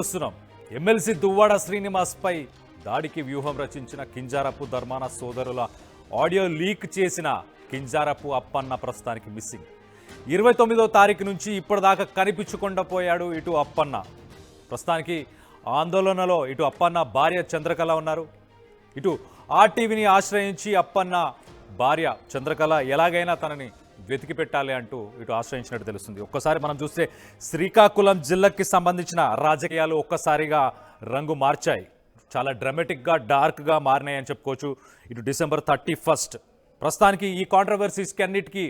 చూస్తున్నాం. ఎమ్మెల్సీ దువ్వాడ శ్రీనివాస్పై దాడికి వ్యూహం రచించిన కింజారపు ధర్మాన సోదరుల ఆడియో లీక్ చేసిన కింజారపు అప్పన్న ప్రస్తుతానికి మిస్సింగ్. 29వ తారీఖు నుంచి ఇప్పటిదాకా కనిపించకుండా పోయాడు ఇటు అప్పన్న. ప్రస్తుతానికి ఆందోళనలో ఇటు అప్పన్న భార్య చంద్రకళ ఉన్నారు. ఇటు ఆర్టీవీని ఆశ్రయించి అప్పన్న భార్య చంద్రకళ ఎలాగైనా తనని వెతికి పెట్టాలి అంటూ ఇటు ఆశ్రయించినట్టు తెలుస్తుంది. ఒక్కసారి మనం చూస్తే శ్రీకాకుళం జిల్లాకి సంబంధించిన రాజకీయాలు ఒక్కసారిగా రంగు మార్చాయి. చాలా డ్రామాటిక్గా డార్క్గా మారినాయని చెప్పుకోవచ్చు. ఇటు డిసెంబర్ 31 ప్రస్తుతానికి ఈ కాంట్రవర్సీస్కి అన్నిటికీ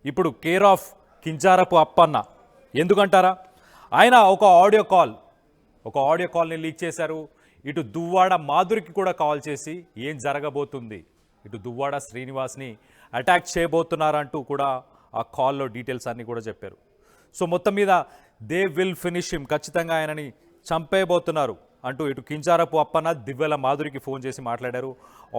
ఇప్పుడు కేర్ ఆఫ్ కింజారపు అప్పన్న. ఎందుకంటారా, ఆయన ఒక ఆడియో కాల్ని లీక్ చేశారు. ఇటు దువ్వాడ మాధురికి కూడా కాల్ చేసి ఏం జరగబోతుంది, ఇటు దువ్వాడ శ్రీనివాస్ని అటాక్ చేయబోతున్నారంటూ కూడా ఆ కాల్లో డీటెయిల్స్ అన్నీ కూడా చెప్పారు. సో మొత్తం మీద దే విల్ ఫినిష్ హిమ్, ఖచ్చితంగా ఆయనని చంపేయబోతున్నారు అంటూ ఇటు కింజారపు అప్పన్న దివ్యల మాధురికి ఫోన్ చేసి మాట్లాడారు.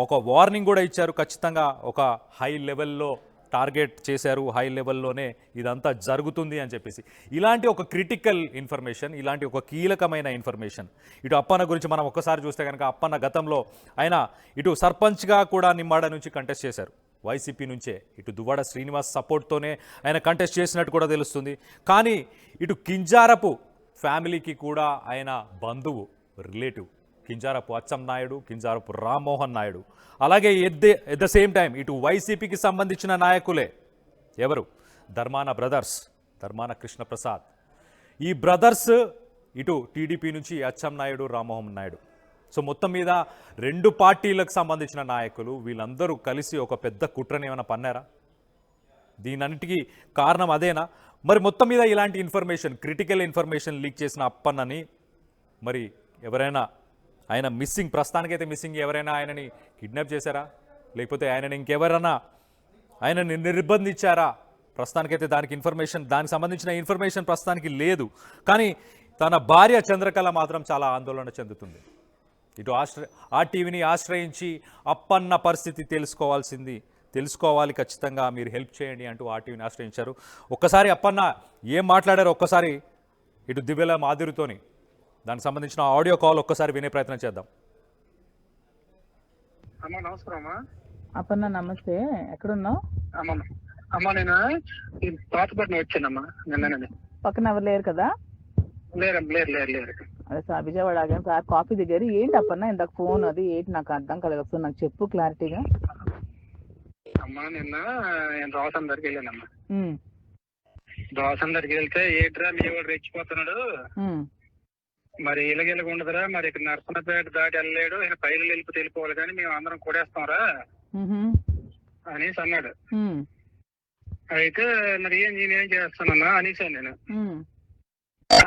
ఒక వార్నింగ్ కూడా ఇచ్చారు. ఖచ్చితంగా ఒక హై లెవెల్లో టార్గెట్ చేశారు, హై లెవెల్లోనే ఇదంతా జరుగుతుంది అని చెప్పేసి. ఇలాంటి ఒక క్రిటికల్ ఇన్ఫర్మేషన్, ఇలాంటి ఒక కీలకమైన ఇన్ఫర్మేషన్ ఇటు అప్పన్న గురించి మనం ఒక్కసారి చూస్తే కనుక, అప్పన్న గతంలో ఆయన ఇటు సర్పంచ్గా కూడా నిమ్మాడ నుంచి కంటెస్ట్ చేశారు. వైసీపీ నుంచే ఇటు దువ్వాడ శ్రీనివాస్ సపోర్ట్తోనే ఆయన కంటెస్ట్ చేసినట్టు కూడా తెలుస్తుంది. కానీ ఇటు కింజారపు ఫ్యామిలీకి కూడా ఆయన బంధువు, రిలేటివ్ కింజారపు అచ్చం నాయుడు, కింజారపు రామ్మోహన్ నాయుడు. అలాగే ఎట్ ద సేమ్ టైం ఇటు వైసీపీకి సంబంధించిన నాయకులే ఎవరు, ధర్మాన బ్రదర్స్, ధర్మాన కృష్ణప్రసాద్. ఈ బ్రదర్స్ ఇటు టీడీపీ నుంచి అచ్చం నాయుడు, రామ్మోహన్ నాయుడు. సో మొత్తం మీద రెండు పార్టీలకు సంబంధించిన నాయకులు వీళ్ళందరూ కలిసి ఒక పెద్ద కుట్రని ఏమైనా పన్నారా? దీనన్నిటికీ కారణం అదేనా? మరి మొత్తం మీద ఇలాంటి ఇన్ఫర్మేషన్, క్రిటికల్ ఇన్ఫర్మేషన్ లీక్ చేసిన అప్పన్నని మరి ఎవరైనా, ఆయన మిస్సింగ్, ప్రస్తుతానికైతే మిస్సింగ్, ఎవరైనా ఆయనని కిడ్నాప్ చేశారా, లేకపోతే ఆయనని ఇంకెవరైనా ఆయనని నిర్బంధించారా? ప్రస్తుతానికైతే దానికి సంబంధించిన ఇన్ఫర్మేషన్ ప్రస్తుతానికి లేదు. కానీ తన భార్య చంద్రకళ మాత్రం చాలా ఆందోళన చెందుతుంది. ఇటు ఆర్టీవీని ఆశ్రయించి అప్పన్న పరిస్థితి తెలుసుకోవాలి, ఖచ్చితంగా మీరు హెల్ప్ చేయండి అంటూ ఆర్టీవీని ఆశ్రయించారు. ఒక్కసారి అప్పన్న ఏం మాట్లాడారో ఒక్కసారి ఇటు దివ్యల మాధురితోని దానికి సంబంధించిన ఆడియో కాల్ ఒక్కసారి వినే ప్రయత్నం చేద్దాం. అమ్మా నమస్కారం. అప్పన్న నమస్తే, ఎక్కడున్నావు? అమ్మా నేను ఈ పాతపట్నం వచ్చానమ్మా నిన్ననే. పక్కన ఎవరు లేరు కదా? లేరు. అదే సార్ విజయవాడ ఆగాను సార్, కాఫీ దిగారు. ఏంటి అప్పన్న ఇందాక ఫోన్ అది ఏంటి నాకు అర్థం కలగదు, ఒకసారి నాకు చెప్పు క్లారిటీగా. అమ్మా నిన్న నేను రాసం దగ్గరికి వెళ్ళానమ్మా. రాసం దగ్గరికి వెళ్తే ఏట్రా మీ వాడు రెచ్చిపోతున్నాడు, మరి ఇలాగెలాగ ఉండదురా, మరి ఇక్కడ నర్సనపేట దాటి వెళ్ళలేడు, ఆయన పైలు వెళ్ళిపోవాలి కానీ మేము అందరం కొడేస్తాంరా అనేసి అన్నాడు. అయితే మరి నేనేం చేస్తానన్నా అనేసాను నేను.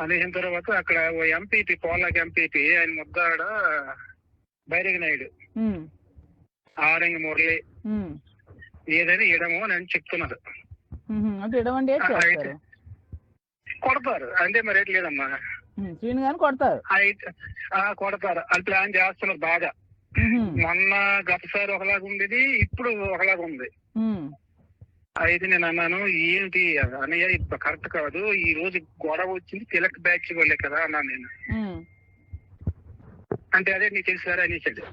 అనేసిన తర్వాత అక్కడ ఓ ఎంపీపీ, పోలాకి ఎంపీపీ, ఆయన ముద్దాడ బైరగి నాయుడు, ఆరంగి మురళి ఏదైనా ఇడము అని చెప్తున్నారు. అయితే కొడతారు అంటే మరి రేట్ లేదమ్మా, కొడతారు అని ప్లాన్ చేస్తున్నారు బాగా. మొన్న గతసారి ఒకలాగా ఉండేది, ఇప్పుడు ఒకలాగా ఉంది. అయితే నేను అన్నాను, ఏంటి అన్నయ్య ఇప్పుడు కరెక్ట్ కాదు, ఈ రోజు గొడవ వచ్చింది తిలక్ బ్యాచ్ వాళ్ళే కదా అన్నాను నేను. అంటే అదే నీకు తెలుసు సార్ అనేసాడు.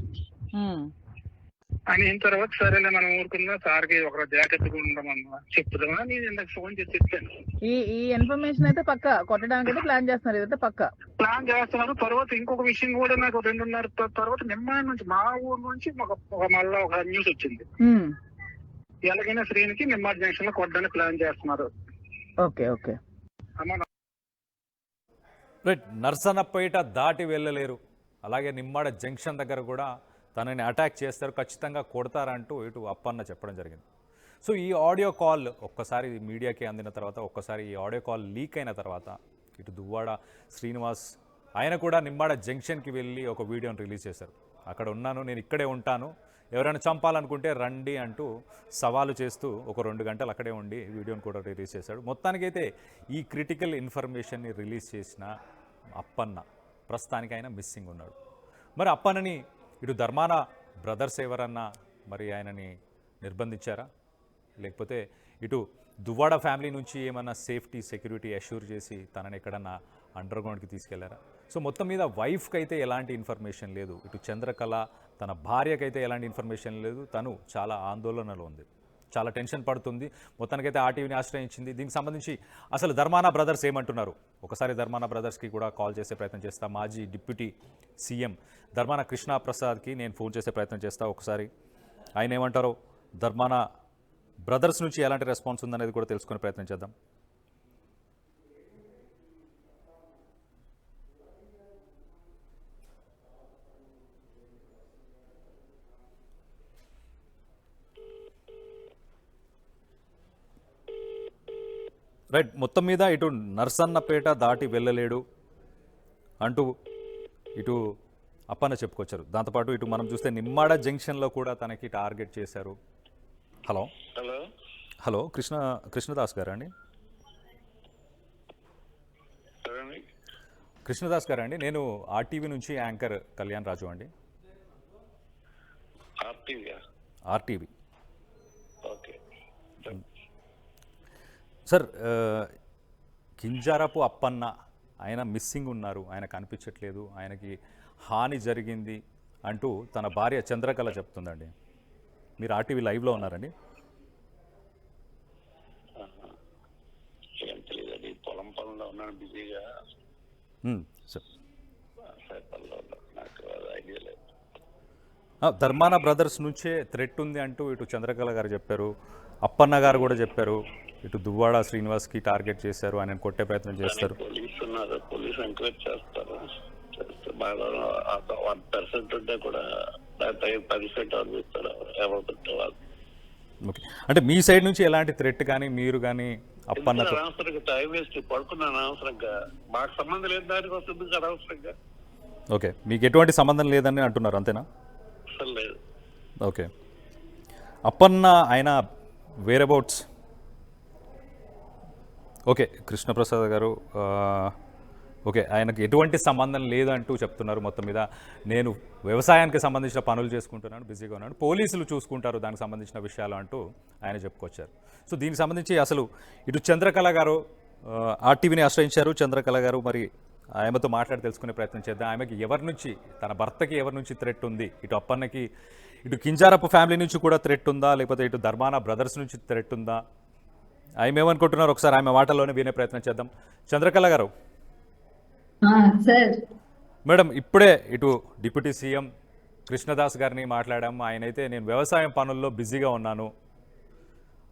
అయిన తర్వాత సరేలే మనం ఊరుకున్నా, సార్కి ఒక జాగ్రత్తగా ఉండమన్నా చెప్తున్నా నేను ఇందాక ఫోన్ చేసి చెప్పాను. ఈ ఇన్ఫర్మేషన్ అయితే పక్క కొట్టడానికి అయితే ప్లాన్ చేస్తున్నారు, ఇదైతే పక్క ప్లాన్ చేస్తున్నారు. తర్వాత ఇంకొక విషయం కూడా నాకు 2:30 తర్వాత నిమ్మాయి నుంచి, మా ఊరు నుంచి మళ్ళా ఒక న్యూస్ వచ్చింది. ఎలాగైనా శ్రీనికి నిమ్మాడి జంక్షన్ లో కొట్టడానికి ప్లాన్ చేస్తున్నారు. Okay right. నర్సన్నపేట దాటి వెళ్ళలేరు, అలాగే నిమ్మాడ జంక్షన్ దగ్గర కూడా తనని అటాక్ చేస్తారు, ఖచ్చితంగా కొడతారంటూ ఇటు అప్పన్న చెప్పడం జరిగింది. సో ఈ ఆడియో కాల్ ఒక్కసారి మీడియాకి అందిన తర్వాత, ఒక్కసారి ఈ ఆడియో కాల్ లీక్ అయిన తర్వాత ఇటు దువ్వాడ శ్రీనివాస్ ఆయన కూడా నిమ్మాడ జంక్షన్కి వెళ్ళి ఒక వీడియోని రిలీజ్ చేశారు. అక్కడ ఉన్నాను, నేను ఇక్కడే ఉంటాను, ఎవరైనా చంపాలనుకుంటే రండి అంటూ సవాలు చేస్తూ ఒక 2 గంటలు అక్కడే ఉండి వీడియోని కూడా రిలీజ్ చేశాడు. మొత్తానికైతే ఈ క్రిటికల్ ఇన్ఫర్మేషన్ని రిలీజ్ చేసిన అప్పన్న ప్రస్తుతానికి ఆయన మిస్సింగ్ ఉన్నాడు. మరి అప్పన్నని ఇటు ధర్మాన బ్రదర్స్ ఎవరన్నా మరి ఆయనని నిర్బంధించారా, లేకపోతే ఇటు దువ్వాడ ఫ్యామిలీ నుంచి ఏమన్నా సేఫ్టీ సెక్యూరిటీ అష్యూర్ చేసి తనని ఎక్కడన్నా అండర్ గ్రౌండ్కి తీసుకెళ్లారా? సో మొత్తం మీద వైఫ్కి అయితే ఎలాంటి ఇన్ఫర్మేషన్ లేదు, ఇటు చంద్రకళ తన భార్యకైతే ఎలాంటి ఇన్ఫర్మేషన్ లేదు. తను చాలా ఆందోళనలో ఉంది, చాలా టెన్షన్ పడుతుంది. మొత్తానికైతే ఆర్టీవీని ఆశ్రయించింది. దీనికి సంబంధించి అసలు ధర్మాన బ్రదర్స్ ఏమంటున్నారు, ఒకసారి ధర్మాన బ్రదర్స్కి కూడా కాల్ చేసే ప్రయత్నం చేస్తా. మాజీ డిప్యూటీ సీఎం ధర్మాన కృష్ణప్రసాద్కి నేను ఫోన్ చేసే ప్రయత్నం చేస్తా. ఒకసారి ఆయన ఏమంటారో, ధర్మాన బ్రదర్స్ నుంచి ఎలాంటి రెస్పాన్స్ ఉందనేది కూడా తెలుసుకునే ప్రయత్నం చేద్దాం. రైట్, మొత్తం మీద ఇటు నర్సన్నపేట దాటి వెళ్ళలేడు అంటూ ఇటు అప్పన్న చెప్పుకొచ్చారు. దాంతోపాటు ఇటు మనం చూస్తే నిమ్మాడ జంక్షన్లో కూడా తనకి టార్గెట్ చేశారు. హలో హలో హలో కృష్ణదాస్ గారా అండి? కృష్ణదాస్ గారా అండి? నేను ఆర్టీవీ నుంచి యాంకర్ కళ్యాణ్ రాజు అండి. ఆర్టీవీ సార్, కింజారపు అప్పన్న ఆయన మిస్సింగ్ ఉన్నారు, ఆయన కనిపించట్లేదు, ఆయనకి హాని జరిగింది అంటూ తన భార్య చంద్రకళ చెప్తుందండి. మీరు ఆర్టీవీ లైవ్లో ఉన్నారండి? పొలం పనుల్లో ఉన్నాను, బిజీగా. సార్, నాకు ఐడియా లేదు. ధర్మాన బ్రదర్స్ నుంచే థ్రెట్ ఉంది అంటూ ఇటు చంద్రకళ గారు చెప్పారు, అప్పన్న గారు కూడా చెప్పారు. ఇటు దువ్వాడ శ్రీనివాస్కి టార్గెట్ చేశారు, ఆయన కొట్టే ప్రయత్నం చేస్తారు. పోలీసు ఉన్నారు, పోలీసు ఎంకరేజ్ చేస్తారు. 1% ఉంటే కూడా 10% అనిపిస్తారు ఎవరు పెట్టేవాళ్ళు. ఓకే, అంటే మీ సైడ్ నుంచి ఎలాంటి థ్రెట్ కానీ మీరు కానీ అప్పన్నతో? అనవసరంగా టైం వేస్ట్, పడుకున్నాను అనవసరంగా. మాకు సంబంధం లేదు దానికి వస్తుంది అనవసరంగా. ఓకే, మీకు ఎటువంటి సంబంధం లేదని అంటున్నారు, అంతేనా? అసలు లేదు. ఓకే, అప్పన్న ఆయన వేరబౌట్స్. ఓకే, కృష్ణప్రసాద్ గారు, ఓకే, ఆయనకు ఎటువంటి సంబంధం లేదంటూ చెప్తున్నారు. మొత్తం మీద నేను వ్యవసాయానికి సంబంధించిన పనులు చేసుకుంటున్నాను, బిజీగా ఉన్నాను, పోలీసులు చూసుకుంటారు దానికి సంబంధించిన విషయాలు అంటూ ఆయన చెప్పుకొచ్చారు. సో దీనికి సంబంధించి అసలు ఇటు చంద్రకళ గారు ఆర్టీవీని ఆశ్రయించారు. చంద్రకళ గారు మరి ఆమెతో మాట్లాడి తెలుసుకునే ప్రయత్నం చేద్దాం. ఆమెకి ఎవరి నుంచి, తన భర్తకి ఎవరి నుంచి థ్రెట్ ఉంది, ఇటు అప్పన్నకి ఇటు కింజారపు ఫ్యామిలీ నుంచి కూడా థ్రెట్ ఉందా, లేకపోతే ఇటు ధర్మాన బ్రదర్స్ నుంచి థ్రెట్ ఉందా, ఆమె ఏమనుకుంటున్నారు ఒకసారి ఆమె మాటల్లోనే వినే ప్రయత్నం చేద్దాం. చంద్రకళ గారు, మేడం, ఇప్పుడే ఇటు డిప్యూటీ సీఎం కృష్ణదాస్ గారిని మాట్లాడాం. ఆయనైతే నేను వ్యవసాయం పనుల్లో బిజీగా ఉన్నాను,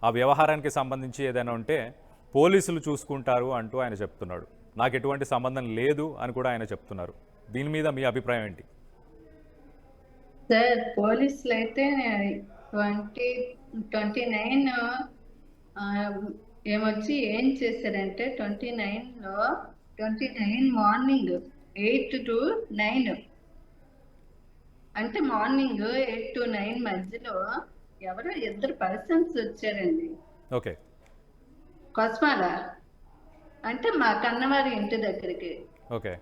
ఆ వ్యవహారానికి సంబంధించి ఏదైనా ఉంటే పోలీసులు చూసుకుంటారు అంటూ ఆయన చెప్తున్నాడు. నాకు ఎటువంటి సంబంధం లేదు అని కూడా ఆయన చెప్తున్నారు. దీని మీద మీ అభిప్రాయం ఏంటి? సార్, పోలీసులు అయితే 29 ఏమొచ్చి ఏం చేశారంటే 29 మార్నింగ్ 8 to 9 అంటే మార్నింగ్ 8 to 9 మధ్యలో ఎవరో 2 పర్సన్స్ వచ్చారండి. ఓకే, కొస్మాల అంటే మా కన్నవారి ఇంటి దగ్గరికి. ఓకే,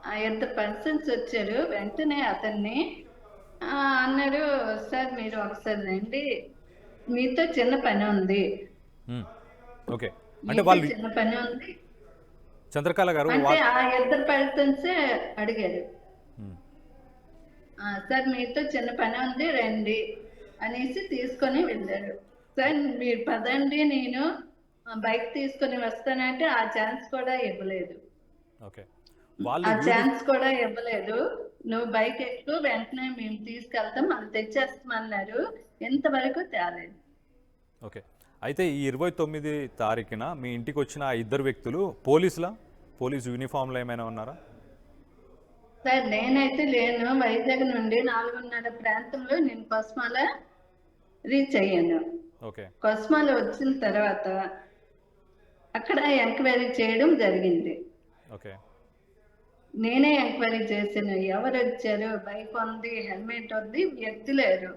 ఆ 2 పర్సన్స్ వచ్చారు. వెంటనే అతన్ని అన్నారు, సార్ మీరు ఒకసారి రండి, మీతో చిన్న పని ఉంది. ఓకే, అంటే వాళ్ళు చిన్న పని ఉంది చంద్రకళ గారు అంటే ఆ 2 పర్సన్స్ అడిగారు, సార్ మీతో చిన్న పని ఉంది రండి అనేసి తీసుకొని వెళ్ళారు. సార్ మీరు పదండి, నేను బైక్ తీసుకొని వస్తానంటే ఆ ఛాన్స్ కూడా ఇవ్వలేదు. ఆ ఛాన్స్ కూడా ఇవ్వలేదు. నువ్వు బైక్ ఎక్కువ, వెంటనే మేము తీసుకెళ్తాం, మనం తెచ్చేస్తామన్నారు. ఎంతవరకు తేలేదు. ఓకే, అయితే ఈ 29 తారీఖున మీ ఇంటికి వచ్చిన ఆ 2 వ్యక్తులు పోలీసు యూనిఫామ్లో ఏమైనా ఉన్నారా? సార్ నేనైతే లేను. వైజాగ్ నుండి 4:30 ప్రాంతంలో నేను కొస్మాల రీచ్ అయ్యాను. ఓకే, కొస్మాల వచ్చిన తర్వాత అక్కడ ఎంక్వైరీ చేయడం జరిగింది. ఓకే, నేనే ఎంక్వైరీ చేశాను. ఎవరు వచ్చారు, బైక్ ఉంది, హెల్మెట్ ఉంది, వ్యక్తి లేరు.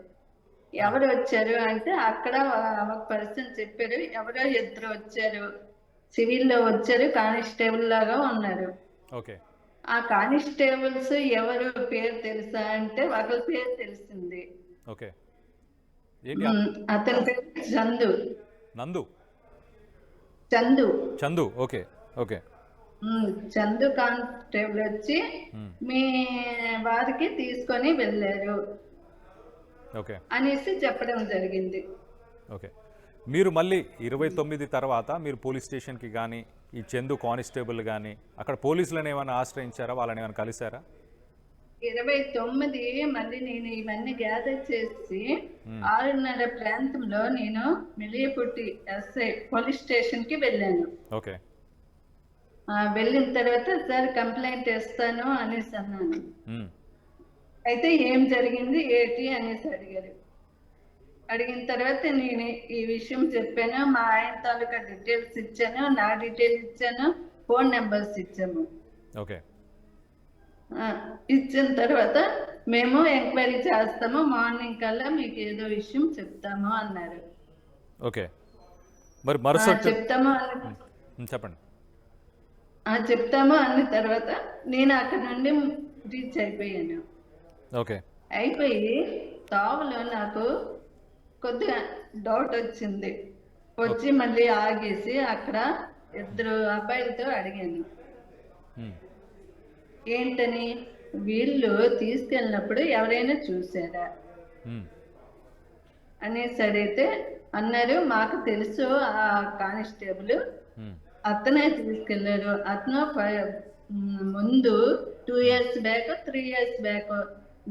ఎవరు వచ్చారు అంటే అక్కడ ఒక పర్సన్ చెప్పారు, ఎవరో 2 వచ్చారు, సివిల్లో వచ్చారు, కానిస్టేబుల్ లాగా ఉన్నారు. ఓకే, ఆ కానిస్టేబుల్స్ ఎవరు పేరు తెలుసా అంటే ఒకరి పేరు తెలిసింది. ఓకే, అతని పేరు చందు. నందు Chandu Chandu okay, okay, Chandu constable వచ్చి మీ వారికి తీసుకొని వెళ్ళారు ఓకే అనేసి చెప్పడం జరిగింది. ఓకే. మీరు మళ్ళీ 29 తర్వాత మీరు పోలీస్ స్టేషన్కి కానీ ఈ చందు కానిస్టేబుల్ కానీ అక్కడ పోలీసులను ఏమైనా ఆశ్రయించారా, వాళ్ళని ఏమైనా కలిశారా? 29 మళ్ళీ నేను ఇవన్నీ గ్యాదర్ చేసి 6:30 ప్రాంతంలో నేను మిలియపుట్టి ఎస్ఐ పోలీస్ స్టేషన్ కి వెళ్ళాను. ఓకే. వెళ్ళిన తర్వాత సార్ కంప్లైంట్ ఇస్తాను అనేసి అన్నాను. మ్మ్. అయితే ఏం జరిగింది ఏంటి అనేసి అడిగారు. అడిగిన తర్వాత నేను ఈ విషయం చెప్పాను, మా ఆయన తాలూకా డీటెయిల్స్ ఇచ్చాను, నా డీటెయిల్స్ ఇచ్చాను, ఫోన్ నెంబర్స్ ఇచ్చాము. ఓకే. ఇచ్చిన తర్వాత మేము ఎంక్వైరీ చేస్తాము, మార్నింగ్ కల్లా మీకు ఏదో విషయం చెప్తాము అన్నారు. ఓకే. మరి మరుసటి చెప్తాము చెప్పండి. చెప్తాము అన్న తర్వాత నేను అక్కడ నుండి రీచ్ అయిపోయాను. ఓకే. అయిపోయి తావులో నాకు కొద్దిగా డౌట్ వచ్చింది. వచ్చి మళ్ళీ ఆగేసి అక్కడ 2 అబ్బాయిలతో అడిగాను, ఏంటని వీళ్ళు తీసుకెళ్ళినప్పుడు ఎవరైనా చూసారా అనేసి అడిగితే అన్నారు, మాకు తెలుసు ఆ కానిస్టేబుల్ అతనే తీసుకెళ్లారు, అతను ముందు 2 years బ్యాక్ 3 years బ్యాక్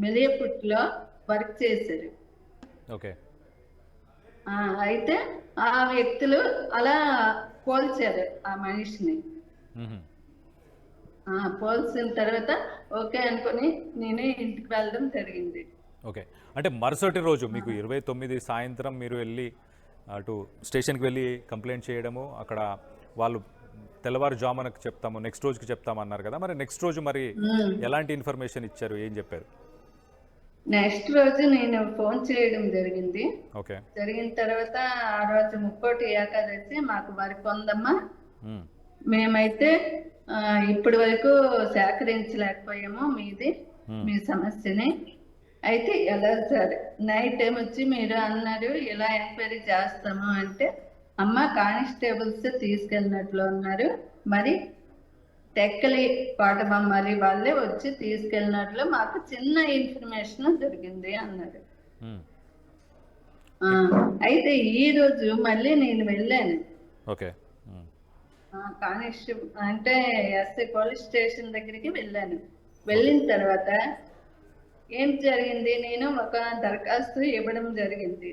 మిలియపుట్లో వర్క్ చేశారు. ఓకే. అయితే ఆ వ్యక్తులు అలా పోల్చారు ఆ మనిషిని. పోల్చిన తర్వాత ఓకే అనుకుని నేను ఇంటికి వెళ్ళడం జరిగింది. ఓకే. అంటే మరుసటి రోజు మీకు 29 సాయంత్రం మీరు వెళ్ళి అటు స్టేషన్కి వెళ్ళి కంప్లైంట్ చేయడము, అక్కడ వాళ్ళు తెల్లవారుజామునకు చెప్తాము నెక్స్ట్ రోజుకి చెప్తామన్నారు కదా, మరి నెక్స్ట్ రోజు మరి ఎలాంటి ఇన్ఫర్మేషన్ ఇచ్చారు, ఏం చెప్పారు? నెక్స్ట్ రోజు నేను ఫోన్ చేయడం జరిగింది. ఓకే. జరిగిన తర్వాత ఆ రోజు 30 ఏకాదశి మాకు వర్క్ ఉందమ్మా, మేమైతే ఇప్పటి వరకు సేకరించలేకపోయాము మీ సమస్యని. అయితే ఎలా సార్ నైట్ టైం వచ్చి మీరు అన్నారు ఇలా ఎంక్వైరీ చేస్తాము అంటే, అమ్మ కానిస్టేబుల్స్ తీసుకెళ్ళినట్లు ఉన్నారు, మరి టెక్కలి కోటబొమ్మాలి వాళ్ళే వచ్చి తీసుకెళ్ళినట్లు మాకు చిన్న ఇన్ఫర్మేషన్ దొరికింది అన్నారు. అయితే ఈ రోజు మళ్ళీ నేను వెళ్ళాను. ఓకే. కానిస్టేబుల్ అంటే ఎస్ఐ పోలీస్ స్టేషన్ దగ్గరికి వెళ్ళాను. వెళ్ళిన తర్వాత ఏం జరిగింది, నేను ఒక దరఖాస్తు ఇవ్వడం జరిగింది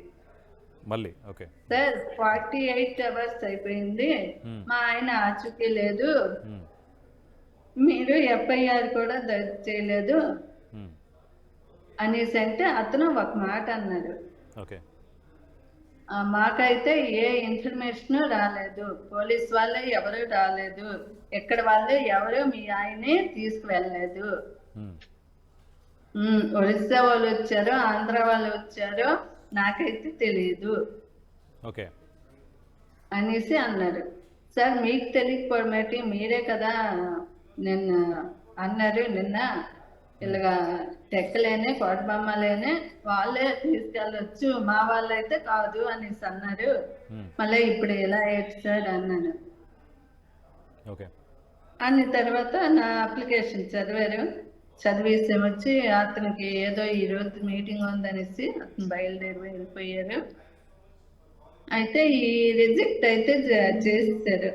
మళ్ళీ. ఓకే సార్, 48 hours అయిపోయింది, మా ఆయన ఆచూకీ లేదు, మీరు ఎఫ్ఐఆర్ కూడా దర్జు చేయలేదు అనేసి అంటే అతను ఒక మాట అన్నారు. ఓకే. మాకైతే ఏ ఇన్ఫర్మేషన్ రాలేదు, పోలీస్ వాళ్ళే ఎవరు రాలేదు, ఎక్కడ వాళ్ళు ఎవరు మీ ఆయనే తీసుకువెళ్ళలేదు, ఒరిస్సా వాళ్ళు వచ్చారు, ఆంధ్ర వాళ్ళు వచ్చారు, నాకైతే తెలియదు ఓకే అనేసి అన్నారు. సార్ మీకు తెలియకపోవడం ఏంటి, మీరే కదా నిన్న అన్నారు, నిన్న ఇలాగా టెక్కలేనే కోటబొమ్మలేనే వాళ్ళే తీసుకెళ్ళొచ్చు, మా వాళ్ళైతే కాదు అనేసి అన్నారు. మళ్ళీ ఇప్పుడు ఎలా ఏంటి సార్ అన్నాను. ఓకే. అన్న తర్వాత నా అప్లికేషన్ చదివేసి వచ్చి అతనికి ఏదో ఈ రోజు మీటింగ్ ఉందనేసి అతను బయలుదేరి వెళ్ళిపోయారు. అయితే ఈ రిజెక్ట్ అయితే చేస్తారు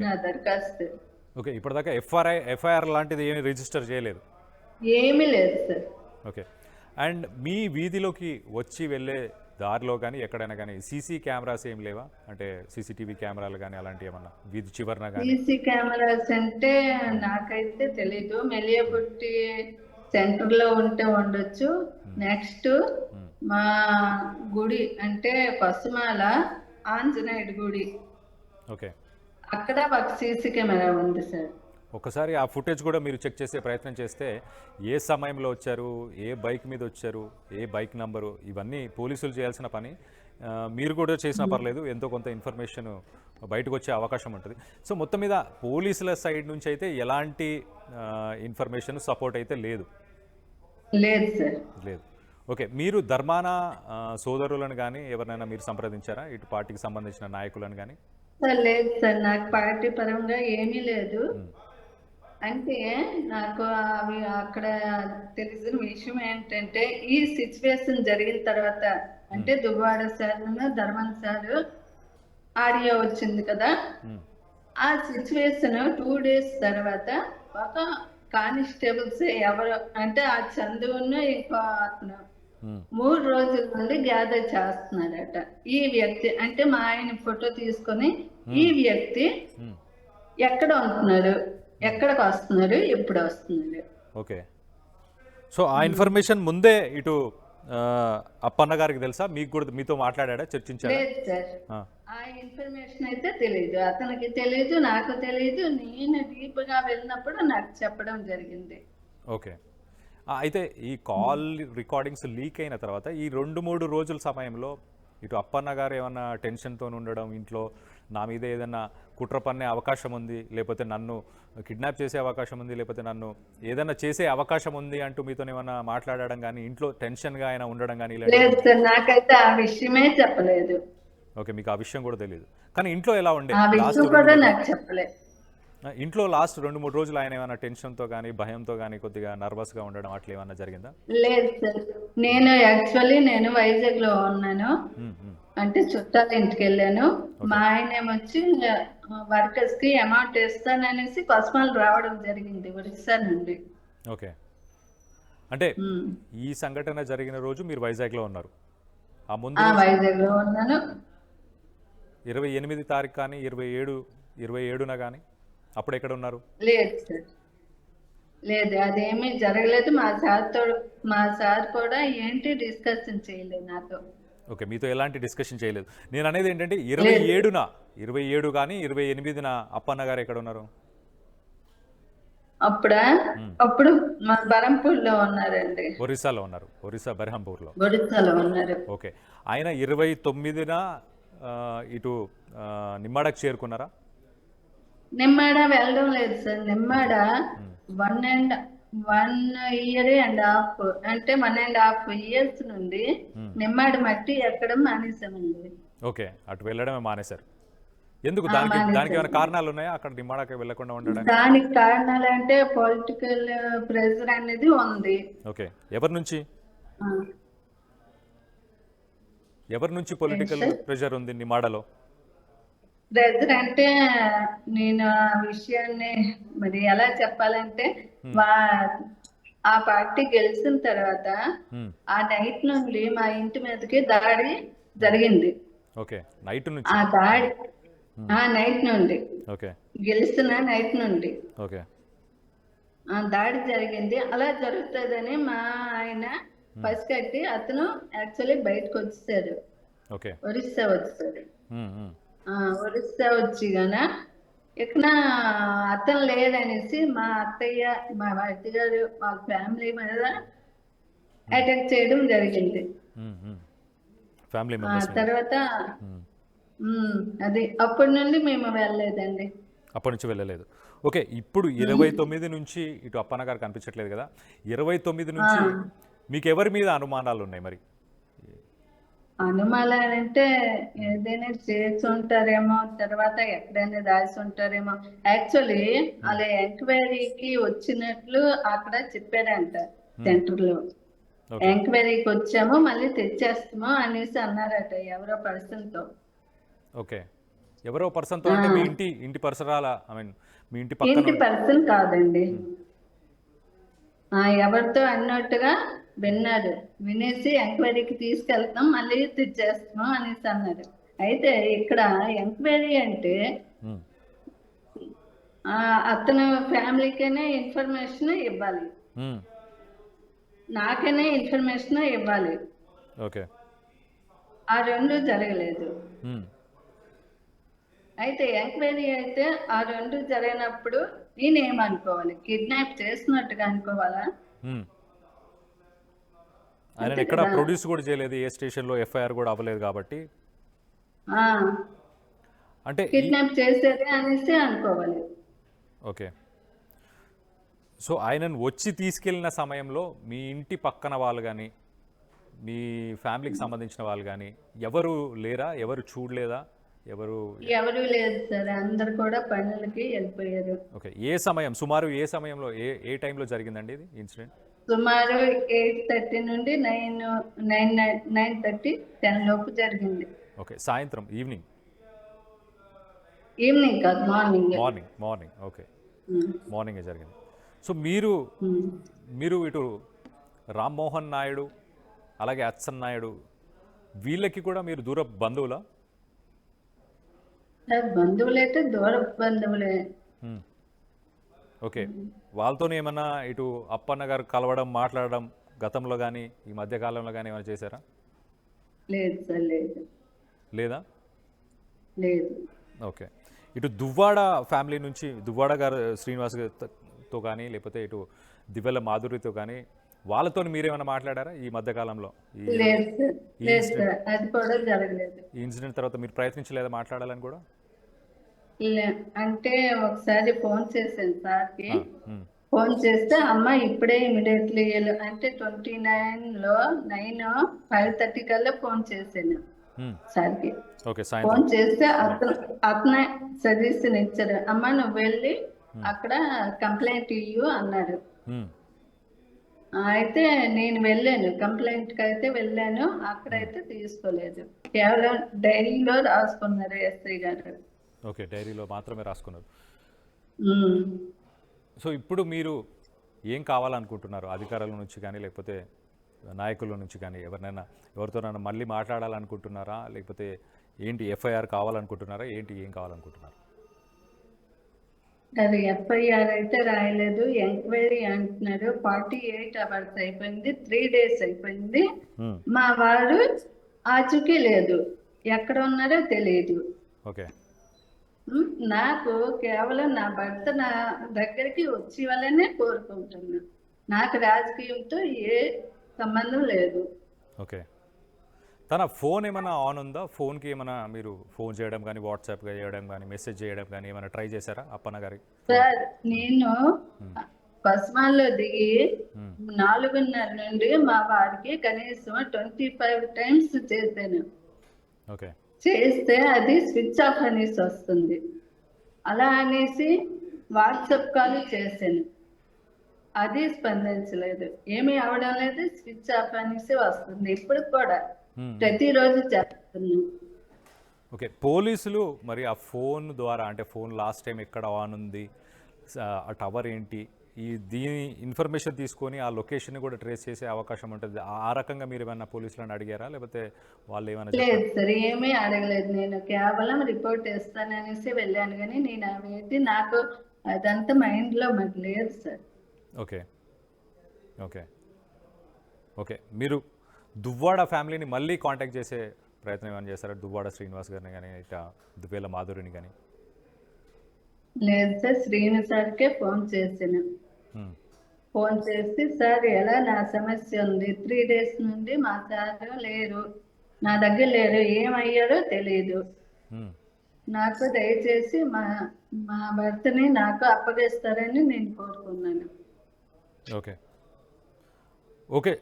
నా దరఖాస్తు. ఓకే. ఇప్పటిదాకా ఎఫ్ఐఆర్ లాంటిది ఏమి రిజిస్టర్ చేయలేదు? ఏమీ లేదు సార్. ఓకే. అండ్ మీ వీధిలోకి వచ్చి వెళ్ళే దారిలో కానీ ఎక్కడైనా కానీ సీసీ కెమెరాస్ ఏం లేవా, అంటే సీసీటీవీ కెమెరాలు కానీ అలాంటివి ఏమన్నా వీధి చివరన కానీ? సీసీ కెమెరాస్ అంటే నాకైతే తెలీదు, మెలియపుట్టి సెంటర్ లో ఉంటే ఉండొచ్చు. నెక్స్ట్ మా గుడి అంటే పసుమాల ఆంజనేయుడి గుడి, ఓకే, అక్కడ ఒక సీసీ కెమెరా ఉంది సార్. ఒకసారి ఆ ఫుటేజ్ కూడా మీరు చెక్ చేసే ప్రయత్నం చేస్తే ఏ సమయంలో వచ్చారు, ఏ బైక్ మీద వచ్చారు, ఏ బైక్ నంబరు, ఇవన్నీ పోలీసులు చేయాల్సిన పని. మీరు కూడా చేసినా పర్లేదు, ఎంతో కొంత ఇన్ఫర్మేషన్ బయటకు వచ్చే అవకాశం ఉంటుంది. సో మొత్తం మీద పోలీసుల సైడ్ నుంచి అయితే ఎలాంటి ఇన్ఫర్మేషన్ సపోర్ట్ అయితే లేదు సార్. లేదు. ఓకే. మీరు ధర్మాన సోదరులను కానీ ఎవరినైనా మీరు సంప్రదించారా, ఇటు పార్టీకి సంబంధించిన నాయకులను కానీ? సార్ లేదు సార్, నాకు పార్టీ పరంగా ఏమీ లేదు. అంటే నాకు అవి అక్కడ తెలిసిన విషయం ఏంటంటే, ఈ సిచ్యువేషన్ జరిగిన తర్వాత అంటే Duvvada sir Dharman sir audio వచ్చింది కదా, ఆ సిచ్యువేషన్ 2 days తర్వాత ఒక కానిస్టేబుల్స్ ఎవరు అంటే ఆ చందువును ఇంకో అతను 3 రోజుల నుండి గ్యాదర్ చేస్తున్నాడట. ఈ వ్యక్తి అంటే మా ఆయన ఫోటో తీసుకొని ఈ వ్యక్తి ఎక్కడ ఉంటున్నాడు, ఎక్కడికి వస్తున్నాడు, ఎప్పుడు వస్తున్నాడు. ఓకే. సో ఆ ఇన్ఫర్మేషన్ ముందే ఇటు అప్పన్న గారికి తెలుసా? మీకు కూడా మీతో మాట్లాడా, చర్చించాడా? లేదు సార్, ఆ ఇన్ఫర్మేషన్ అయితే తెలియదు, అతనికి తెలియదు, నాకు తెలియదు. నేను డీప్ గా వెళ్ళినప్పుడు నాకు చెప్పడం జరిగింది. ఓకే. అయితే ఈ కాల్ రికార్డింగ్స్ లీక్ అయిన తర్వాత ఈ 2-3 రోజుల సమయంలో ఇటు అప్పన్న గారు ఏమన్నా టెన్షన్తో ఉండడం, ఇంట్లో నా మీద ఏదైనా కుట్ర పన్నే అవకాశం ఉంది, లేకపోతే నన్ను కిడ్నాప్ చేసే అవకాశం ఉంది, లేకపోతే నన్ను ఏదైనా చేసే అవకాశం ఉంది అంటూ మీతో ఏమన్నా మాట్లాడడం కానీ, ఇంట్లో టెన్షన్గా ఆయన ఉండడం కానీ లేదు సార్, నాకైతే ఆ విషయమే చెప్పలేదు. ఓకే, మీకు ఆ విషయం కూడా తెలియదు. కానీ ఇంట్లో ఎలా ఉండే? ఆ విషయం కూడా నాకు చెప్పలేదు. ఇంట్లో లాస్ట్ 2-3 రోజులు ఆయన ఏమైనా టెన్షన్తో కానీ, భయంతో కానీ, కొద్దిగా నర్వస్గా ఉండడం అట్లా ఏమన్నా జరిగిందా? లేదు సార్, నేను వైజాగ్ లో ఉన్నాను, అంటే చుట్టాల ఇంటికి వెళ్ళాను. మా ఆయన ఏమొచ్చి వర్కర్స్ కి అమౌంట్ ఇస్తాననేసి కొస్మాలు రావడం జరిగింది ఒరిస్సా నుండి. ఓకే. అంటే ఈ సంఘటన జరిగిన రోజు మీరు వైజాగ్ లో ఉన్నారు. ఆ ముందు వైజాగ్ లో ఉన్నాను. 28 తారీఖు కానీ 27న కానీ అప్పుడు ఎక్కడ ఉన్నారు? లేదు సార్, లేదు, అదేమీ జరగలేదు. మా సార్ కూడా ఏంటి డిస్కషన్ చేయలేదు నాతో. ఓకే, మీతో ఎలాంటి డిస్కషన్ చేయలేదు. నేను అనేది ఏంటంటే 27 కానీ 28న అప్పన్న గారు ఎక్కడ ఉన్నారు? అప్పుడు మా బరంపూర్లో ఉన్నారండి. ఒరిస్సాలో ఉన్నారు. ఒరిస్సా బెర్హంపూర్లో. ఒరిస్సాలో ఉన్నారు. ఓకే. ఆయన 29న ఇటు నిమ్మాడకు చేరుకున్నారా? నిమ్మాడ వెళ్ళడం లేదు సార్. నిమ్మాడ 1.5 అంటే 1.5 years నుండి నిమ్మాడ మట్టి ఎక్కడం మానేసామండి. ఓకే, అటు వెళ్ళడమే మానేశారు. ఎందుకు? దానికి ఏమైనా కారణాలు ఉన్నాయా అక్కడ నిమ్మాడకి వెళ్ళకుండా ఉండడానికి? దానికి కారణాలు అంటే పొలిటికల్ ప్రెషర్ అనేది ఉంది. ఓకే. ఎవరి నుంచి పొలిటికల్ ప్రెషర్ ఉంది నిమ్మాడలో? ప్రెజర్ అంటే నేను ఆ విషయాన్ని మరి ఎలా చెప్పాలంటే, ఆ పార్టీ గెలిచిన తర్వాత ఆ నైట్ నుండి మా ఇంటి మీదకి దాడి జరిగింది. ఓకే, నైట్ నుంచి. ఆ దాడి ఆ నైట్ నుండి, ఓకే, గెలిచిన నైట్ నుండి ఓకే, ఆ దాడి జరిగింది. అలా జరుగుతుందని మా ఆయన పసిగట్టి అతను యాక్చువల్లీ బయటకు వచ్చేసాడు. ఓకే, ఒరిస్సా వచ్చాడు. ఒరిస్సా వచ్చి గాన ఇక్కడ అతను లేదనేసి మా అత్తయ్య, మా భర్త గారు, మా ఫ్యామిలీ మీద అటాక్ చేయడం జరిగింది. తర్వాత అది అప్పటి నుండి మేము వెళ్ళలేదండి. అప్పటి నుంచి వెళ్ళలేదు. ఓకే, ఇప్పుడు 29 నుంచి ఇటు అప్పన్న గారు కనిపించట్లేదు కదా, 29 నుంచి మీకు ఎవరి మీద అనుమానాలు ఉన్నాయి? మరి అనుమానాలంటే ఏదైనా చేసి ఉంటారేమో, తర్వాత ఎక్కడైనా రాసి ఉంటారేమో. యాక్చువల్లీ అలా ఎంక్వైరీకి వచ్చినట్లు అక్కడ చెప్పారంట సెంటర్ లో. ఎంక్వైరీకి వచ్చాము, మళ్ళీ తెచ్చేస్తాము అనేసి అన్నారట ఎవరో పర్సన్ తో. ఓకే, ఎవరో పర్సన్ తో అంటే మీ ఇంటి పరిసరాల, ఐ మీన్ మీ ఇంటి పక్కన? ఇంటి పర్సన్ కాదండి, ఎవరితో అన్నట్టుగా విన్నాడు. వినేసి ఎంక్వైరీకి తీసుకెళ్తాం, మళ్ళీ తెచ్చేస్తాం అనేసి అన్నాడు. అయితే ఇక్కడ ఎంక్వైరీ అంటే అతను ఫ్యామిలీకైనా ఇన్ఫర్మేషన్ ఇవ్వాలి, నాకైనా ఇన్ఫర్మేషన్ ఇవ్వాలి. ఓకే, ఆ రెండు జరగలేదు. అయితే ఎంక్వైరీ అయితే ఆ రెండు జరిగినప్పుడు నేనేమనుకోవాలి? కిడ్నాప్ చేసినట్టుగా అనుకోవాలా? ఆయన ఎక్కడ ప్రొడ్యూస్ కూడా చేయలేదు, ఏ స్టేషన్లో ఎఫ్ఐఆర్ కూడా అవ్వలేదు కాబట్టి అంటే కిడ్నాప్ చేసేది అనేసి అనుకోవాలి. ఓకే, సో ఆయనను వచ్చి తీసుకెళ్ళిన సమయంలో మీ ఇంటి పక్కన వాళ్ళు కానీ, మీ ఫ్యామిలీకి సంబంధించిన వాళ్ళు కానీ ఎవరు లేరా? ఎవరు చూడలేదా? ఎవరు? ఎవరు లేదు సార్, అందరు కూడా పనులకి వెళ్ళిపోయారు. ఓకే, సుమారు ఏ సమయంలో ఏ టైంలో జరిగిందండి ఇది ఇన్సిడెంట్? సుమారు 8:30 నుండి 9:30 10 లోపు జరిగింది. ఓకే, సాయంత్రం, ఈవినింగ్ కాదు, మార్నింగ్. మార్నింగ్ ఓకే, మార్నింగే జరిగింది. సో మీరు ఇటు రామ్మోహన్ నాయుడు అలాగే అచ్చెన్ నాయుడు వీళ్ళకి కూడా మీరు దూర బంధువులా? బంధువులైతే దూర బంధువులే. ఓకే, వాళ్ళతో ఏమన్నా ఇటు అప్పన్న గారు కలవడం, మాట్లాడడం గతంలో కానీ ఈ మధ్య కాలంలో కానీ ఏమైనా చేశారా? లేదు సార్, లేదు. లేదా? లేదు. ఓకే, ఇటు దువ్వాడ ఫ్యామిలీ నుంచి దువ్వాడ గారు శ్రీనివాస్ తో కానీ లేకపోతే ఇటు దివ్వెల మాధురితో కానీ వాళ్ళతో మీరేమైనా మాట్లాడారా ఈ మధ్య కాలంలో? అది కూడా జరగలేదు. ఈ ఇన్సిడెంట్ తర్వాత మీరు ప్రయత్నించలేదా మాట్లాడాలని కూడా? అంటే ఒకసారి ఫోన్ చేశాను సార్కి. ఫోన్ చేస్తే అమ్మ ఇప్పుడే ఇమీడియట్లీ అంటే 29లో 5:30 కల్లా ఫోన్ చేశాను సార్కి. ఫోన్ చేస్తే అతనే సజెషన్ ఇచ్చారు, అమ్మ నువ్వు వెళ్ళి అక్కడ కంప్లైంట్ ఇయ్యు అన్నాడు. అయితే నేను వెళ్ళాను, కంప్లైంట్కి అయితే వెళ్ళాను. అక్కడైతే తీసుకోలేదు, కేవలం డైరీలో రాసుకున్నారు ఎస్ఐ గారు. ఓకే, డైరీలో మాత్రమే రాసుకున్నారు. సో ఇప్పుడు మీరు ఏం కావాలనుకుంటున్నారు అధికారుల నుంచి కానీ లేకపోతే నాయకుల నుంచి కానీ? ఎవరితోనైనా మళ్ళీ మాట్లాడాలనుకుంటున్నారా లేకపోతే ఏంటి? ఎఫ్ఐఆర్ కావాలనుకుంటున్నారా ఏంటి? ఏం కావాలనుకుంటున్నారు? అది ఎఫ్ఐఆర్ అయితే రాయలేదు, ఎంక్వైరీ అంటున్నారు. 48 అవర్స్ అయిపోయింది, 3 days అయిపోయింది. మా వాడు ఆచూకీ లేదు, ఎక్కడ ఉన్నారో తెలియదు. ఓకే, నాకు కేవలం నా భర్త నా దగ్గరికి వచ్చి వాళ్ళనే కోరుకుంటున్నా, నాకు రాజకీయంతో ఏ సంబంధం లేదు. ఓకే, తన ఫోన్ ఏమైనా ఆన్ ఉందా? ఫోన్కి ఏమైనా మీరు ఫోన్ చేయడం కానీ వాట్సాప్ చేయడం కానీ మెసేజ్ చేయడం కానీ ఏమైనా ట్రై చేశారా అప్పన్న గారికి? సార్ నేను బస్మాల్లో దిగి 4:30 నుండి మా వారికి కనీసం 25 times చేశాను. ఓకే, చేస్తే అది స్విచ్ ఆఫ్ అనేసి వస్తుంది. అలా అనేసి వాట్సాప్ కాల్ చేశాను, అది స్పందించలేదు, ఏమీ అవడం లేదు, స్విచ్ ఆఫ్ అనేసి వస్తుంది. ఇప్పుడు కూడా ప్రతిరోజు చేస్తున్నాను. ఓకే, పోలీసులు మరి ఆ ఫోన్ ద్వారా అంటే ఫోన్ లాస్ట్ టైం ఎక్కడ ఆన్ ఉంది, ఆ టవర్ ఏంటి, దీని ఇన్ఫర్మేషన్ తీసుకొని ఆ లొకేషన్ కూడా ట్రేస్ చేసే అవకాశం ఉంటుంది. ఆ రకంగా మీరు ఏమైనా పోలీసులను అడిగారా లేకపోతే వాళ్ళు ఏమైనా? లేదు సార్, ఏమీ అడగలేదు. నేను కేవలం రిపోర్ట్ ఇస్తాననేసి వెళ్ళాను, కానీ నేను అవేంటి నాకు అదంతా మైండ్లో మాకు లేదు సార్. ఓకే ఓకే ఓకే, మీరు దువ్వాడ ఫ్యామిలీని మళ్ళీ కాంటాక్ట్ చేసే ప్రయత్నం ఏమైనా చేస్తారా? దువ్వాడ శ్రీనివాస్ గారిని కానీ ఇట్లా దివ్వేల మాధురిని కానీ? లేదు సార్, శ్రీను సార్కే ఫోన్ చేసాను. ఫోన్ చేసి సార్ ఎలా నా సమస్య ఉంది, 3 days నుండి మా సార్ లేరు, నా దగ్గర లేరు, ఏమయ్యారో తెలియదు, నాకు దయచేసి మా భర్తని నాకు అప్పగిస్తారని నేను కోరుకున్నాను. ఓకే ఓకే,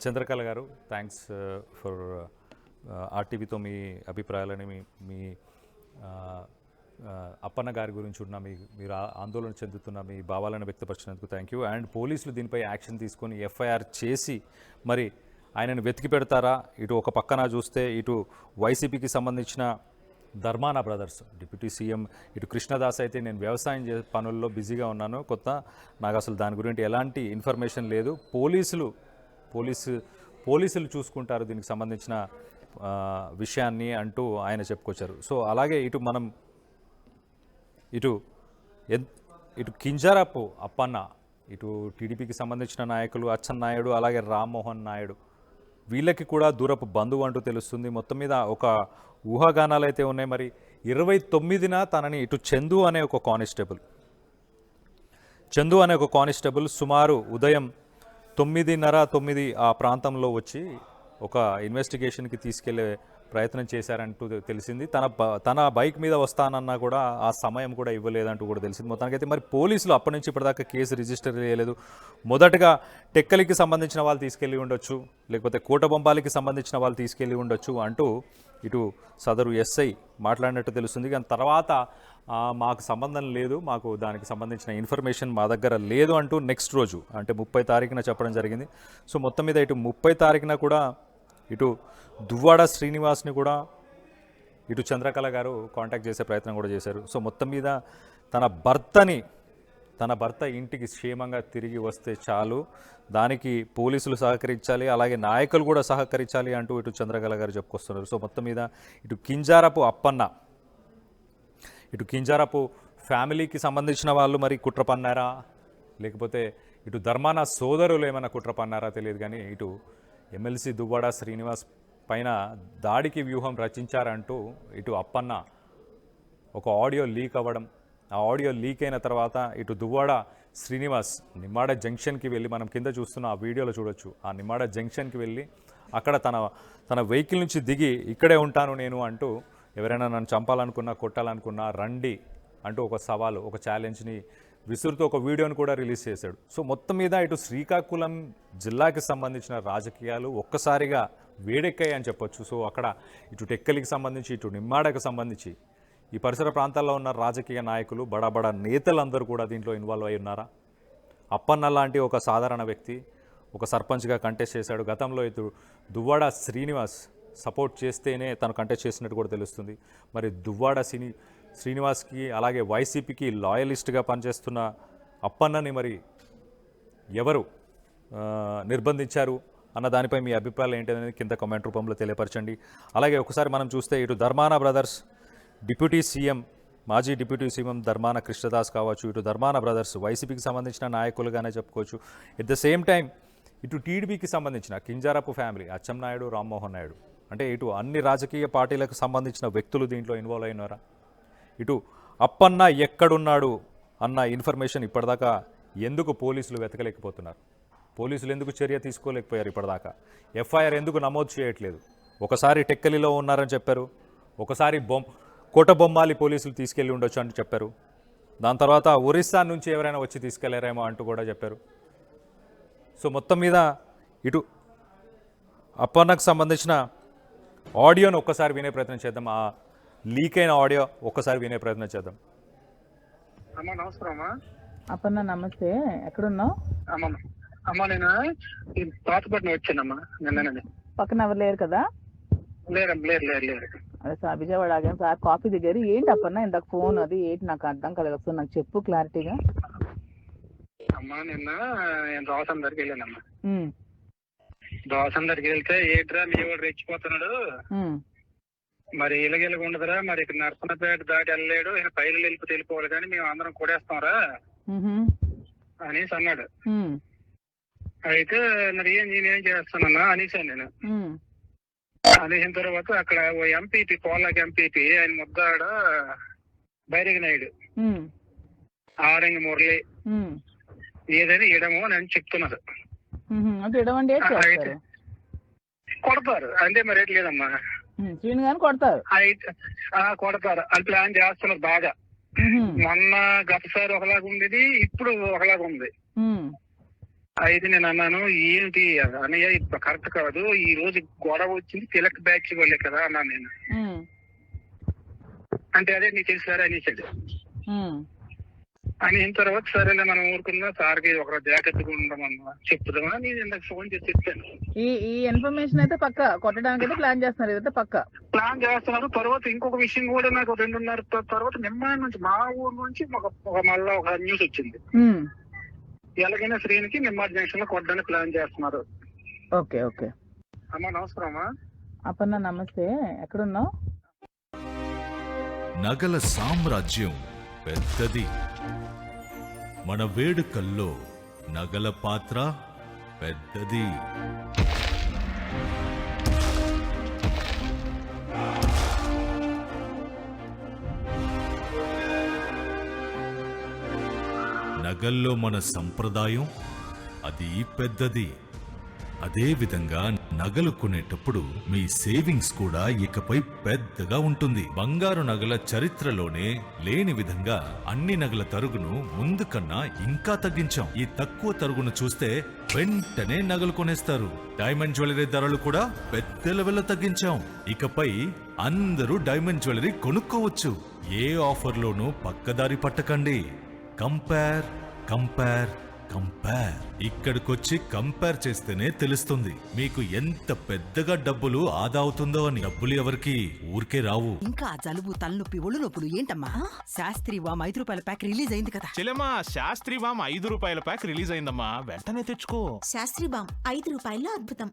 చంద్రకళ గారు, థ్యాంక్స్ ఫర్ ఆర్టీవీతో మీ అభిప్రాయాలని మీ అప్పన్న గారి గురించి ఉన్న మీరు ఆందోళన చెందుతున్న మీ భావాలను వ్యక్తపరిచినందుకు థ్యాంక్ యూ. అండ్ పోలీసులు దీనిపై యాక్షన్ తీసుకొని ఎఫ్ఐఆర్ చేసి మరి ఆయనను వెతికి పెడతారా? ఇటు ఒక పక్కన చూస్తే ఇటు వైసీపీకి సంబంధించిన ధర్మాన బ్రదర్స్ డిప్యూటీ సీఎం, ఇటు కృష్ణదాస్ అయితే నేను వ్యవసాయం పనుల్లో బిజీగా ఉన్నాను, నాకు అసలు దాని గురించి ఎలాంటి ఇన్ఫర్మేషన్ లేదు, పోలీసులు చూసుకుంటారు దీనికి సంబంధించిన విషయాన్ని అంటూ ఆయన చెప్పుకొచ్చారు. సో అలాగే ఇటు కింజరాపు అప్పన్న, ఇటు టీడీపీకి సంబంధించిన నాయకులు అచ్చెన్ నాయుడు అలాగే రామ్మోహన్ నాయుడు వీళ్ళకి కూడా దూరపు బంధువు అంటూ తెలుస్తుంది. మొత్తం మీద ఒక ఊహాగానాలు అయితే ఉన్నాయి. మరి 29న తనని ఇటు చందు అనే ఒక కానిస్టేబుల్ సుమారు ఉదయం 9:30 ఆ ప్రాంతంలో వచ్చి ఒక ఇన్వెస్టిగేషన్కి తీసుకెళ్లే ప్రయత్నం చేశారంటూ తెలిసింది. తన బైక్ మీద వస్తానన్నా కూడా ఆ సమయం కూడా ఇవ్వలేదంటూ కూడా తెలిసింది. మొత్తానికైతే మరి పోలీసులు అప్పటి నుంచి ఇప్పటిదాకా కేసు రిజిస్టర్ చేయలేదు. మొదటగా టెక్కలికి సంబంధించిన వాళ్ళు తీసుకెళ్ళి ఉండొచ్చు, లేకపోతే కోటబొంబాలికి సంబంధించిన వాళ్ళు తీసుకెళ్ళి ఉండొచ్చు అంటూ ఇటు సదరు ఎస్ఐ మాట్లాడినట్టు తెలుస్తుంది. కానీ తర్వాత మాకు సంబంధం లేదు, మాకు దానికి సంబంధించిన ఇన్ఫర్మేషన్ మా దగ్గర లేదు అంటూ నెక్స్ట్ రోజు అంటే 30 తారీఖున చెప్పడం జరిగింది. సో మొత్తం మీద ఇటు 30 తారీఖున కూడా ఇటు దువ్వాడ శ్రీనివాస్ని కూడా ఇటు చంద్రకళ గారు కాంటాక్ట్ చేసే ప్రయత్నం కూడా చేశారు. సో మొత్తం మీద తన భర్త ఇంటికి క్షేమంగా తిరిగి వస్తే చాలు, దానికి పోలీసులు సహకరించాలి, అలాగే నాయకులు కూడా సహకరించాలి అంటూ ఇటు చంద్రకళ గారు చెప్పుకొస్తున్నారు. సో మొత్తం మీద ఇటు కింజారపు ఫ్యామిలీకి సంబంధించిన వాళ్ళు మరి కుట్ర పన్నారా, లేకపోతే ఇటు ధర్మాన సోదరులు ఏమైనా కుట్ర పన్నారా తెలియదు. కానీ ఇటు ఎమ్మెల్సీ దువ్వాడ శ్రీనివాస్ పైన దాడికి వ్యూహం రచించారంటూ ఇటు అప్పన్న ఒక ఆడియో లీక్ అవ్వడం, ఆ ఆడియో లీక్ అయిన తర్వాత ఇటు దువ్వాడ శ్రీనివాస్ నిమ్మాడ జంక్షన్కి వెళ్ళి, మనం కింద చూస్తున్న ఆ వీడియోలో చూడొచ్చు, ఆ నిమ్మాడ జంక్షన్కి వెళ్ళి అక్కడ తన వెహికల్ నుంచి దిగి ఇక్కడే ఉంటాను నేను అంటూ, ఎవరైనా నన్ను చంపాలనుకున్నా కొట్టాలనుకున్నా రండి అంటూ ఒక సవాలు, ఒక ఛాలెంజ్ని విసురుతూ ఒక వీడియోని కూడా రిలీజ్ చేశాడు. సో మొత్తం మీద ఇటు శ్రీకాకుళం జిల్లాకి సంబంధించిన రాజకీయాలు ఒక్కసారిగా వేడెక్కాయి అని చెప్పొచ్చు. సో అక్కడ ఇటు టెక్కలికి సంబంధించి, ఇటు నిమ్మాడకు సంబంధించి ఈ పరిసర ప్రాంతాల్లో ఉన్న రాజకీయ నాయకులు, బడా నేతలందరూ కూడా దీంట్లో ఇన్వాల్వ్ అయి ఉన్నారా? అప్పన్న లాంటి ఒక సాధారణ వ్యక్తి ఒక సర్పంచ్గా కంటెస్ట్ చేశాడు. గతంలో ఇటు దువ్వాడ శ్రీనివాస్ సపోర్ట్ చేస్తేనే తను కంటెస్ట్ చేసినట్టు కూడా తెలుస్తుంది. మరి దువ్వాడ శ్రీనివాస్కి అలాగే వైసీపీకి లాయలిస్ట్గా పనిచేస్తున్న అప్పన్నని మరి ఎవరు నిర్బంధించారు అన్న దానిపై మీ అభిప్రాయాలు ఏంటనేది కింద కామెంట్ రూపంలో తెలియపరచండి. అలాగే ఒకసారి మనం చూస్తే ఇటు ధర్మాన బ్రదర్స్ మాజీ డిప్యూటీ సీఎం ధర్మాన కృష్ణదాస్ కావచ్చు, ఇటు ధర్మాన బ్రదర్స్ వైసీపీకి సంబంధించిన నాయకులుగానే చెప్పుకోవచ్చు. ఎట్ ద సేమ్ టైం ఇటు టీడీపీకి సంబంధించిన కింజారపు ఫ్యామిలీ, అచ్చెన్నాయుడు, రామ్మోహన్ నాయుడు, అంటే ఇటు అన్ని రాజకీయ పార్టీలకు సంబంధించిన వ్యక్తులు దీంట్లో ఇన్వాల్వ్ అయినారా? ఇటు అప్పన్న ఎక్కడున్నాడు అన్న ఇన్ఫర్మేషన్ ఇప్పటిదాకా ఎందుకు పోలీసులు వెతకలేకపోతున్నారు? పోలీసులు ఎందుకు చర్య తీసుకోలేకపోయారు ఇప్పటిదాకా? ఎఫ్ఐఆర్ ఎందుకు నమోదు చేయట్లేదు? ఒకసారి టెక్కలిలో ఉన్నారని చెప్పారు, ఒకసారి కోటబొమ్మాలి పోలీసులు తీసుకెళ్ళి ఉండొచ్చు అంటూ చెప్పారు, దాని తర్వాత ఒరిస్సా నుంచి ఎవరైనా వచ్చి తీసుకెళ్లారేమో అంటూ కూడా చెప్పారు. సో మొత్తం మీద ఇటు అప్పన్నకు సంబంధించిన ఆడియోను ఒక్కసారి వినే ప్రయత్నం చేద్దాం. ఆ లీక్ అయిన ఆడియో ఒక్కసారి వినే ప్రయత్నం చేద్దాం. అమ్మా నమస్కారమ్మా. అప్పన్న నమస్తే, ఎక్కడున్నావు? అమ్మా నేను ఈ పాతపట్నం వచ్చానమ్మా నిన్ననే. పక్కన ఎవరు లేరు కదా? లేరు. అదే సార్ విజయవాడ ఆగాను సార్, కాఫీ దగ్గర. ఏంటి అప్పన్న ఇందాక ఫోన్ అది ఏంటి నాకు అర్థం కలగదు, నాకు చెప్పు క్లారిటీగా. అమ్మా నిన్న నేను దోసం దగ్గరికి వెళ్ళానమ్మా. దోసం దగ్గరికి వెళ్తే ఏట్రా మీ వాడు రెచ్చిపోతున్నాడు, మరి ఇలగిలగా ఉండదురా, మరి ఇక్కడ నర్సనపేట దాటి వెళ్ళలేడు, ఇక పైలు వెళ్ళిపోవాలి కానీ మేము అందరం కొడేస్తాంరా అనేసి అన్నాడు. అయితే మరి నేనేం చేస్తానన్నా అనేసాను నేను. అనేసిన తర్వాత అక్కడ ఓ ఎంపీపీ, పోలాకి ఎంపీపీ, ఆయన ముద్దాడ బైరగి నాయుడు, ఆరంగి మురళి ఏదైనా ఇడము అని చెప్తున్నారు. కొడతారు అంటే మరి రేట్ లేదమ్మా, కొడతారు అది ప్లాన్ చేస్తున్నారు బాగా. మొన్న గతసారి ఒకలాగా ఉండేది, ఇప్పుడు ఒకలాగా ఉంది. అయితే నేను అన్నాను ఏంటి అన్నయ్య ఇప్పుడు కరెక్ట్ కాదు, ఈ రోజు గొడవ వచ్చింది తిలక్ బ్యాచ్ వాళ్ళే కదా అన్నాను నేను. అంటే అదే నీకు తెలుసు అనేసాడు. అయిన తర్వాత సరేలే మనం ఊరుకున్నా, సార్కి ఒక జాగ్రత్తగా ఉండమన్నా చెప్తామా, నేను ఇందాక ఫోన్ చేసి చెప్పాను. ఈ ఇన్ఫర్మేషన్ అయితే పక్క కొట్టడానికి అయితే ప్లాన్ చేస్తున్నారు, ఇదైతే పక్క ప్లాన్ చేస్తున్నారు. తర్వాత ఇంకొక విషయం కూడా నాకు 2:30 తర్వాత నిమ్మాయి నుంచి మా ఊరు నుంచి మళ్ళా ఒక న్యూస్ వచ్చింది. ఎలాగైనా శ్రీనికి నిమ్మాడి జంక్షన్ లో కొట్టడానికి ప్లాన్ చేస్తున్నారు. ఓకే ఓకే అమ్మా నమస్కారం. అప్పన్న నమస్తే, ఎక్కడున్నావు? నగల సామ్రాజ్యం పెద్దది, మన వేడుకల్లో నగల పాత్ర పెద్దది. నగల్లో మన సంప్రదాయం అది పెద్దది. అదే విధంగా నగలు కొనేటప్పుడు మీ సేవింగ్స్ కూడా ఇకపై పెద్దగా ఉంటుంది. బంగారు నగల చరిత్రలోనే లేని విధంగా అన్ని నగల తరుగును ముందు కన్నా ఇంకా తగ్గించాం. ఈ తక్కువ తరుగును చూస్తే వెంటనే నగలు కొనేస్తారు. డైమండ్ జ్యువెలరీ ధరలు కూడా పెద్ద లెవెల్లో తగ్గించాం. ఇకపై అందరూ డైమండ్ జ్యువెలరీ కొనుక్కోవచ్చు. ఏ ఆఫర్లోనూ పక్కదారి పట్టకండి. Compare compare compare. ఇక్కడికొచ్చి కంపేర్ చేస్తేనే తెలుస్తుంది మీకు ఎంత పెద్దగా డబ్బులు ఆదా అవుతుందో అని. డబ్బులు ఎవరికి ఊరికే రావు. ఇంకా జలుబు, తలనొప్పి, ఒళ్ళు నొప్పులు ఏంటమ్మా? శాస్త్రి వామ్ 5 రూపాయల ప్యాక్ రిలీజ్ అయింది కదా. చెల్లెమ్మా, శాస్త్రి వామ్ 5 రూపాయల ప్యాక్ రిలీజ్ అయిందమ్మా, వెంటనే తెచ్చుకో. శాస్త్రి బామ్ 5 రూపాయల్లో అద్భుతం.